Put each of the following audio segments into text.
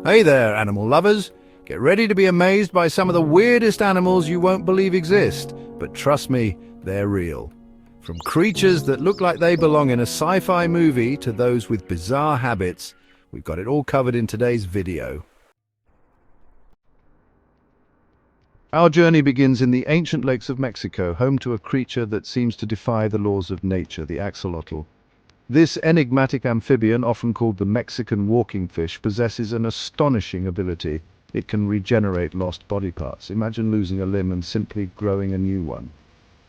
Hey there, animal lovers! Get ready to be amazed by some of the weirdest animals you won't believe exist. But trust me, they're real. From creatures that look like they belong in a sci-fi movie to those with bizarre habits, we've got it all covered in today's video. Our journey begins in the ancient lakes of Mexico, home to a creature that seems to defy the laws of nature, the axolotl. This enigmatic amphibian, often called the Mexican walking fish, possesses an astonishing ability. It can regenerate lost body parts. Imagine losing a limb and simply growing a new one.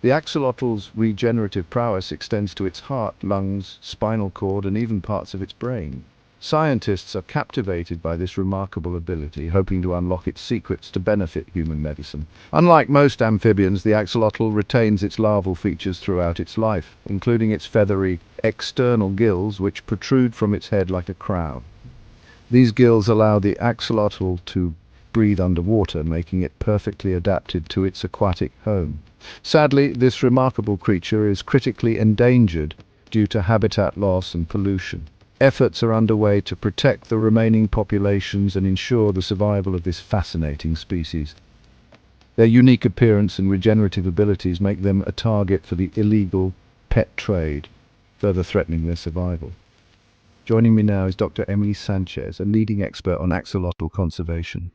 The axolotl's regenerative prowess extends to its heart, lungs, spinal cord, and even parts of its brain. Scientists are captivated by this remarkable ability, hoping to unlock its secrets to benefit human medicine. Unlike most amphibians, the axolotl retains its larval features throughout its life, including its feathery external gills, which protrude from its head like a crown. These gills allow the axolotl to breathe underwater, making it perfectly adapted to its aquatic home. Sadly, this remarkable creature is critically endangered due to habitat loss and pollution. Efforts are underway to protect the remaining populations and ensure the survival of this fascinating species. Their unique appearance and regenerative abilities make them a target for the illegal pet trade, further threatening their survival. Joining me now is Dr. Emily Sanchez, a leading expert on axolotl conservation.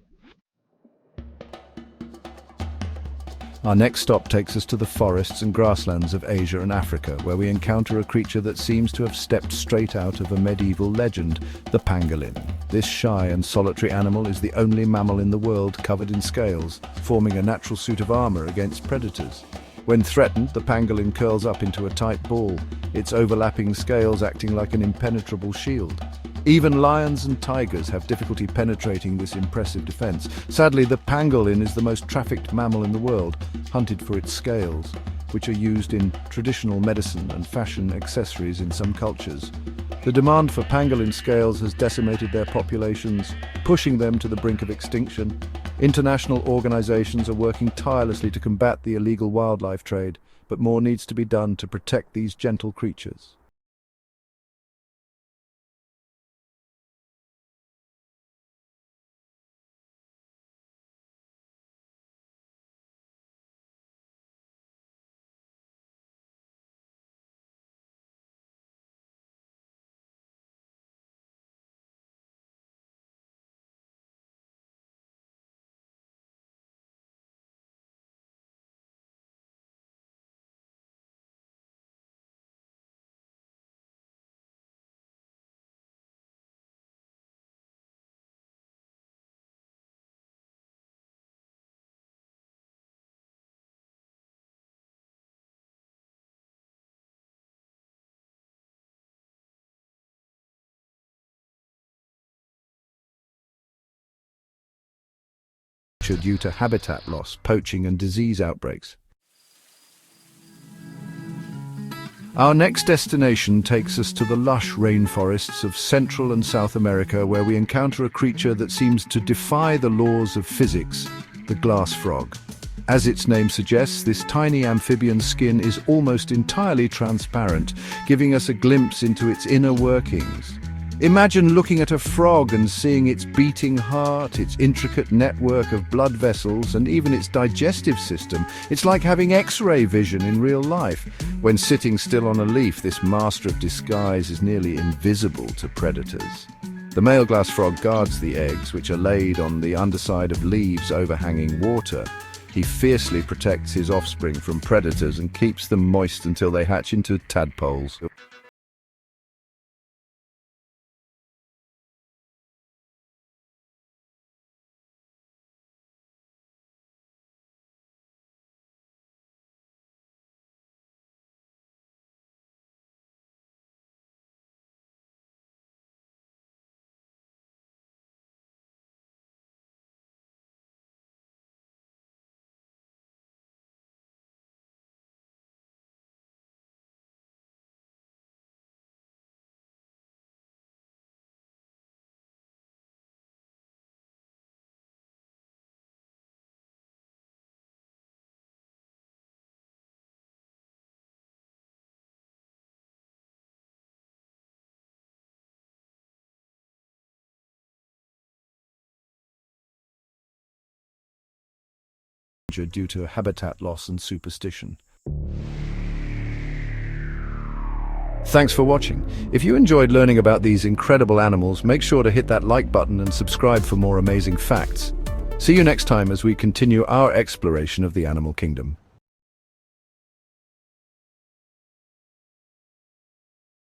Our next stop takes us to the forests and grasslands of Asia and Africa, where we encounter a creature that seems to have stepped straight out of a medieval legend, the pangolin. This shy and solitary animal is the only mammal in the world covered in scales, forming a natural suit of armor against predators. When threatened, the pangolin curls up into a tight ball, its overlapping scales acting like an impenetrable shield. Even lions and tigers have difficulty penetrating this impressive defense. Sadly, the pangolin is the most trafficked mammal in the world, hunted for its scales, which are used in traditional medicine and fashion accessories in some cultures. The demand for pangolin scales has decimated their populations, pushing them to the brink of extinction. International organizations are working tirelessly to combat the illegal wildlife trade, but more needs to be done to protect these gentle creatures. Due to habitat loss, poaching and disease outbreaks. Our next destination takes us to the lush rainforests of Central and South America, where we encounter a creature that seems to defy the laws of physics, the glass frog. As its name suggests, this tiny amphibian's skin is almost entirely transparent, giving us a glimpse into its inner workings. Imagine looking at a frog and seeing its beating heart, its intricate network of blood vessels, and even its digestive system. It's like having X-ray vision in real life. When sitting still on a leaf, this master of disguise is nearly invisible to predators. The male glass frog guards the eggs, which are laid on the underside of leaves overhanging water. He fiercely protects his offspring from predators and keeps them moist until they hatch into tadpoles. due to habitat loss and superstition. Thanks for watching. If you enjoyed learning about these incredible animals, make sure to hit that like button and subscribe for more amazing facts. See you next time as we continue our exploration of the animal kingdom.